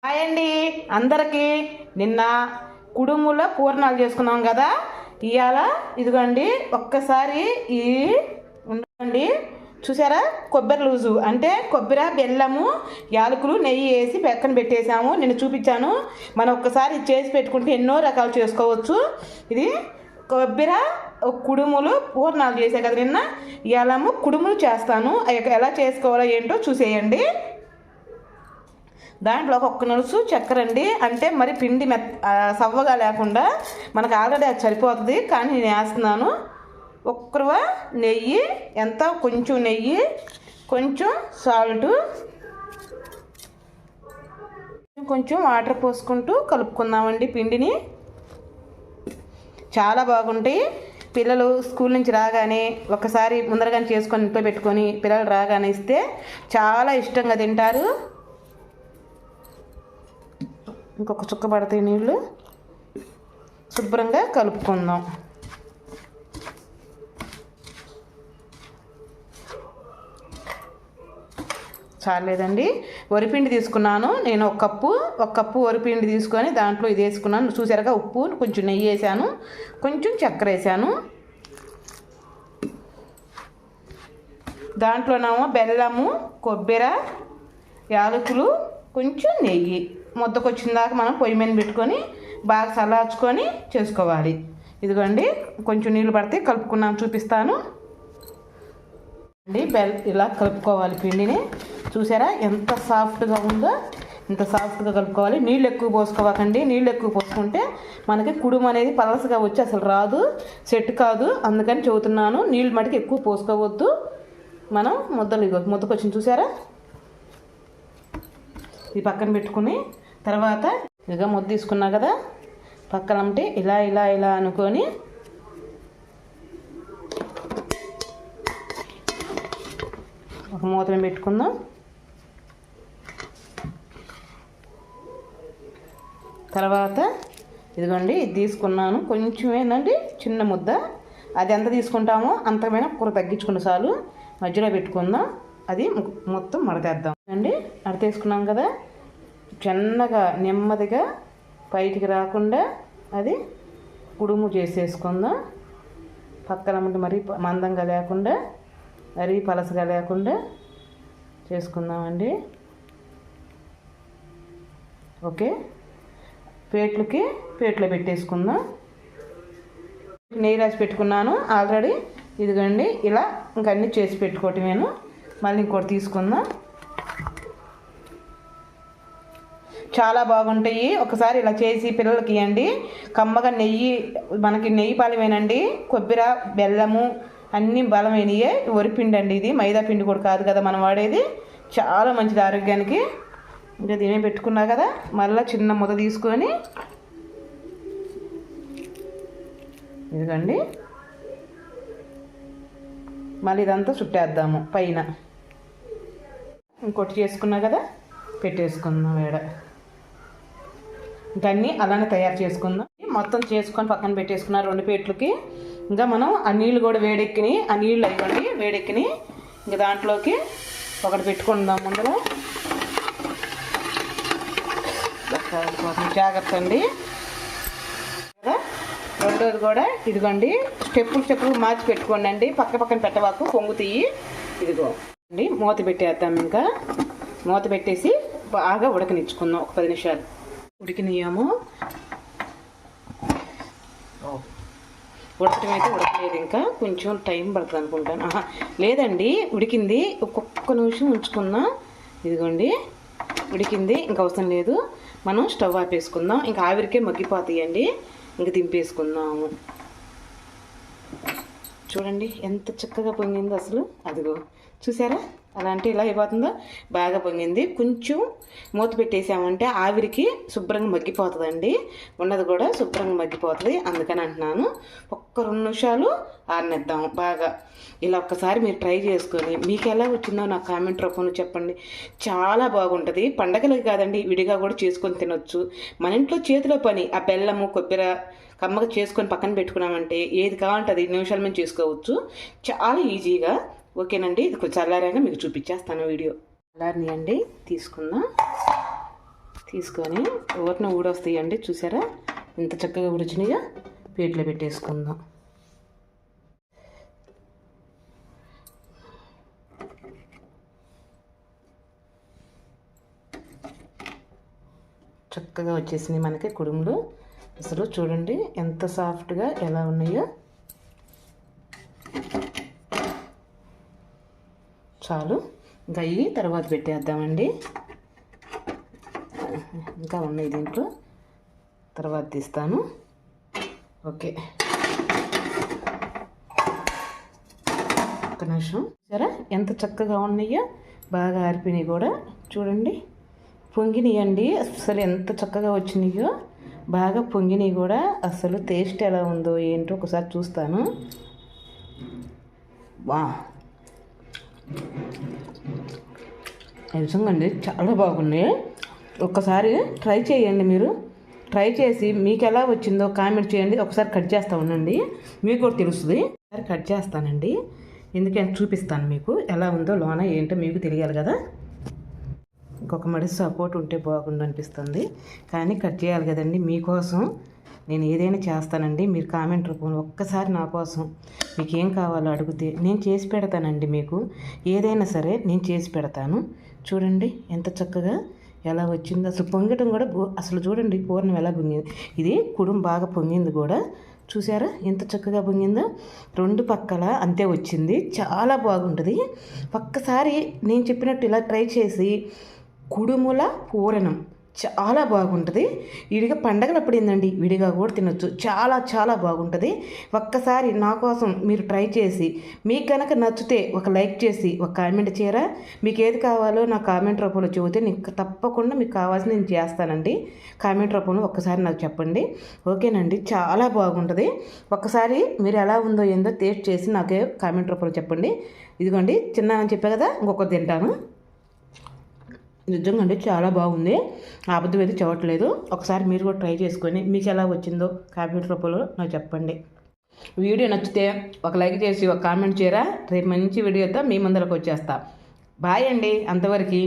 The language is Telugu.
హాయ్ అండి అందరికీ. నిన్న కుడుముల పూర్ణాలు చేసుకున్నాం కదా. ఇవాళ ఇదిగోండి ఒక్కసారి ఈ ఉండండి, చూసారా? కొబ్బరి లూజు అంటే కొబ్బరి, బెల్లము, యాలకులు, నెయ్యి వేసి పక్కన పెట్టేసాము. నేను చూపించాను. మనం ఒక్కసారి చేసి పెట్టుకుంటే ఎన్నో రకాలు చేసుకోవచ్చు. ఇది కొబ్బరి కుడుములు పూర్ణాలు చేసే కదా నిన్న. ఇవాళ కుడుములు చేస్తాను. ఎలా చేసుకోవాలో ఏంటో చూసేయండి. దాంట్లో ఒక్క నలుసు చక్కెర అండి, అంటే మరి పిండి సవ్వగా లేకుండా మనకు ఆల్రెడీ అది సరిపోతుంది, కానీ నేను వేస్తున్నాను. ఒక్కరువ నెయ్యి, ఎంత కొంచెం నెయ్యి, కొంచెం సాల్ట్, కొంచెం వాటర్ పోసుకుంటూ కలుపుకుందామండి పిండిని. చాలా బాగుంటాయి. పిల్లలు స్కూల్ నుంచి రాగానే ఒకసారి ముందరగానే చేసుకొని ఇంట్లో పెట్టుకొని పిల్లలు రాగానే ఇస్తే చాలా ఇష్టంగా తింటారు. ఇంకొక చుక్క పడతాయి నీళ్ళు. శుభ్రంగా కలుపుకుందాం. చాలేదండి. వరిపిండి తీసుకున్నాను నేను. ఒక కప్పు వరిపిండి తీసుకొని దాంట్లో ఇది వేసుకున్నాను. చూసారుగా, ఉప్పు, కొంచెం నెయ్యి వేసాను, కొంచెం చక్కెర వేసాను. దాంట్లోనేమో బెల్లము, కొబ్బరి, యాలకులు, కొంచెం నెయ్యి. ముద్దకొచ్చిన దాకా మనం పొయ్యి మీద పెట్టుకొని బాగా చల్లార్చుకొని చేసుకోవాలి. ఇదిగోండి కొంచెం నీళ్ళు పడితే కలుపుకున్నాను, చూపిస్తాను అండి. ఇలా కలుపుకోవాలి పిండిని. చూసారా ఎంత సాఫ్ట్గా ఉందో? ఇంత సాఫ్ట్గా కలుపుకోవాలి. నీళ్ళు ఎక్కువ పోసుకోవాకండి. నీళ్ళు ఎక్కువ పోసుకుంటే మనకి కుడుము అనేది పలసగా వచ్చి అసలు రాదు, సెట్ కాదు. అందుకని చెబుతున్నాను, నీళ్ళు మటుకు ఎక్కువ పోసుకోవద్దు. మనం ముద్దకొచ్చింది చూసారా? ఇది పక్కన పెట్టుకుని తర్వాత ఇక ముద్ద తీసుకున్నా కదా, పక్కన ఉంటే ఇలా ఇలా ఇలా అనుకొని ఒక మూత పెట్టుకుందాం. తర్వాత ఇదిగోండి ఇది తీసుకున్నాను. కొంచెం ఏంటంటే చిన్న ముద్ద, అది ఎంత తీసుకుంటామో అంతమైనా కూర తగ్గించుకున్న చాలు. మధ్యలో పెట్టుకుందాం. అది మొత్తం మడతేద్దాం అండి. మడతేసుకున్నాం కదా, చిన్నగా నెమ్మదిగా పైకి రాకుండా అది కుడుము చేసేసుకుందాం. పక్కన ఉంటే మరీ మందంగా లేకుండా, మరీ పలసగా లేకుండా చేసుకుందామండి. ఓకే, ప్లేట్లో పెట్టేసుకుందాం. నెయ్యి రాసి పెట్టుకున్నాను ఆల్రెడీ. ఇదిగోండి ఇలా ఇంకన్నీ చేసి పెట్టుకోవటమేను. మళ్ళీ ఇంకోటి తీసుకుందాం. చాలా బాగుంటాయి. ఒకసారి ఇలా చేసి పిల్లలకి ఇవ్వండి. కమ్మగా నెయ్యి, మనకి నెయ్యి పాలమేనండి. కొబ్బరి, బెల్లము అన్నీ బలమైనయే. వరిపిండి అండి ఇది, మైదా పిండి కూడా కాదు కదా మనం వాడేది. చాలా మంచిది ఆరోగ్యానికి. ఇంకా దీనే పెట్టుకున్నా కదా, మళ్ళీ చిన్న ముద్ద తీసుకొని ఇదిగండి మళ్ళీ ఇదంతా చుట్టేద్దాము పైన. ఇంకోటి చేసుకున్నా కదా, పెట్టేసుకుందాం వేడ. ఇంకన్నీ అలానే తయారు చేసుకుందాం. మొత్తం చేసుకొని పక్కన పెట్టేసుకున్న 2 ప్లేట్లకి. ఇంకా మనం ఆ నీళ్ళు కూడా వేడెక్కినాయి. ఆ నీళ్ళు అయిపోండి వేడెక్కినాయి. ఇంకా దాంట్లోకి ఒకటి పెట్టుకుందాం ముందర. జాగ్రత్త అండి. రెండోది కూడా ఇదిగోండి, స్టెప్పులు మార్చి పెట్టుకోండి అండి. పక్కన పెట్టవాకు, పొంగుతీయి. ఇదిగో అండి, మూత పెట్టేద్దాం. ఇంకా మూత పెట్టేసి బాగా ఉడకనిచ్చుకుందాం. ఒక 10 నిమిషాలు ఉడికినాయేమో. ఉడకటం అయితే ఉడకలేదు, ఇంకా కొంచెం టైం పడుతుంది అనుకుంటాను. లేదండి, ఉడికింది. ఒక్కొక్క నిమిషం ఉంచుకుందాం. ఇదిగోండి ఉడికింది, ఇంకా అవసరం లేదు. మనం స్టవ్ ఆపేసుకుందాం. ఇంకా ఆవిరికే మగ్గిపోతాయండి. ఇంకా దింపేసుకుందాము. చూడండి ఎంత చక్కగా పొంగిందో అసలు. అదిగో చూసారా, అలా అంటే ఇలా అయిపోతుందో. బాగా పొంగింది. కొంచెం మూత పెట్టేసామంటే ఆవిరికి శుభ్రంగా మగ్గిపోతుందండి. ఉన్నది కూడా శుభ్రంగా మగ్గిపోతుంది. అందుకని అంటున్నాను, ఒక్క 2 నిమిషాలు ఆరనిద్దాం బాగా. ఇలా ఒక్కసారి మీరు ట్రై చేసుకొని మీకు ఎలా వచ్చిందో నాకు కామెంట్ రూపంలో చెప్పండి. చాలా బాగుంటుంది. పండగలకి కాదండి, విడిగా కూడా చేసుకొని తినొచ్చు. మన ఇంట్లో చేతిలో పని, ఆ బెల్లము, కొబ్బరి కమ్మగా చేసుకొని పక్కన పెట్టుకున్నామంటే ఏది కావాలంటే అది నిమిషాల మీద చేసుకోవచ్చు. చాలా ఈజీగా. ఓకేనండి, ఇది కొంచెం చల్లారాక మీకు చూపించేస్తాను వీడియో. చల్లారిని అండి తీసుకుందాం. తీసుకొని ఊరిన ఊడొస్తాయండి. చూసారా ఎంత చక్కగా ఉడిచినాయో. ప్లేట్లో పెట్టేసుకుందాం. చక్కగా వచ్చేసినాయి మనకి కుడుములు. అసలు చూడండి ఎంత సాఫ్ట్గా ఎలా ఉన్నాయో. చాలు, ఇంకా అవి తర్వాత పెట్టేద్దామండి. ఇంకా ఉన్నాయి దీంట్లో, తర్వాత తీస్తాను. ఓకే, ఒక నిమిషం. సరే ఎంత చక్కగా ఉన్నాయో, బాగా ఆరిపోయినాయి కూడా. చూడండి పొంగినాయండి. అసలు ఎంత చక్కగా వచ్చినాయో, బాగా పొంగినాయి కూడా. అసలు టేస్ట్ ఎలా ఉందో ఏంటో ఒకసారి చూస్తాను. వా, నిజంగా అండి చాలా బాగున్నాయి. ఒక్కసారి ట్రై చేయండి. మీరు ట్రై చేసి మీకు ఎలా వచ్చిందో కామెంట్ చేయండి. ఒకసారి కట్ చేస్తూ ఉండండి, మీకు కూడా తెలుస్తుంది. ఒకసారి కట్ చేస్తానండి, ఎందుకంటే చూపిస్తాను మీకు ఎలా ఉందో లోన ఏంటో మీకు తెలియాలి కదా. ఇంకొక మడిసి సపోర్ట్ ఉంటే బాగుండు అనిపిస్తుంది, కానీ కట్ చేయాలి కదండి. మీకోసం నేను ఏదైనా చేస్తానండి. మీరు కామెంట్ రూపంలో ఒక్కసారి నా కోసం మీకు ఏం కావాలో అడిగితే నేను చేసి పెడతానండి. మీకు ఏదైనా సరే నేను చేసి పెడతాను. చూడండి ఎంత చక్కగా ఎలా వచ్చిందో. అసలు పొంగటం కూడా అసలు చూడండి పూర్ణం ఎలా పొంగింది. ఇది కుడుం బాగా పొంగింది కూడా. చూసారా ఎంత చక్కగా పొంగిందో. రెండు పక్కల అంతే వచ్చింది. చాలా బాగుంటుంది. ఒక్కసారి నేను చెప్పినట్టు ఇలా ట్రై చేసి కుడుముల పూరణం చాలా బాగుంటుంది. విడిగా పండగలప్పుడు ఏందండి విడిగా కూడా తినొచ్చు. చాలా చాలా బాగుంటుంది. ఒక్కసారి నా కోసం మీరు ట్రై చేసి మీకు కనుక నచ్చితే ఒక లైక్ చేసి ఒక కామెంట్ చేయరా. మీకు ఏది కావాలో నా కామెంట్ రూపంలో చెబితే నీకు తప్పకుండా మీకు కావాల్సింది నేను చేస్తానండి. కామెంట్ రూపంలో ఒక్కసారి నాకు చెప్పండి. ఓకేనండి, చాలా బాగుంటుంది. ఒక్కసారి మీరు ఎలా ఉందో ఏందో టేస్ట్ చేసి నాకే కామెంట్ రూపంలో చెప్పండి. ఇదిగోండి చిన్న అని చెప్పా కదా, ఇంకొకటి తింటాను. నిజంగా అండి చాలా బాగుంది, అబద్ధం అయితే చూడట్లేదు. ఒకసారి మీరు కూడా ట్రై చేసుకొని మీకు ఎలా వచ్చిందో కామెంట్ రూపంలో నాకు చెప్పండి. వీడియో నచ్చితే ఒక లైక్ చేసి ఒక కామెంట్ చేయరా. రేపు మంచి వీడియోతో మీ ముందరకు వచ్చేస్తా. బాయ్ అండి, అంతవరకు.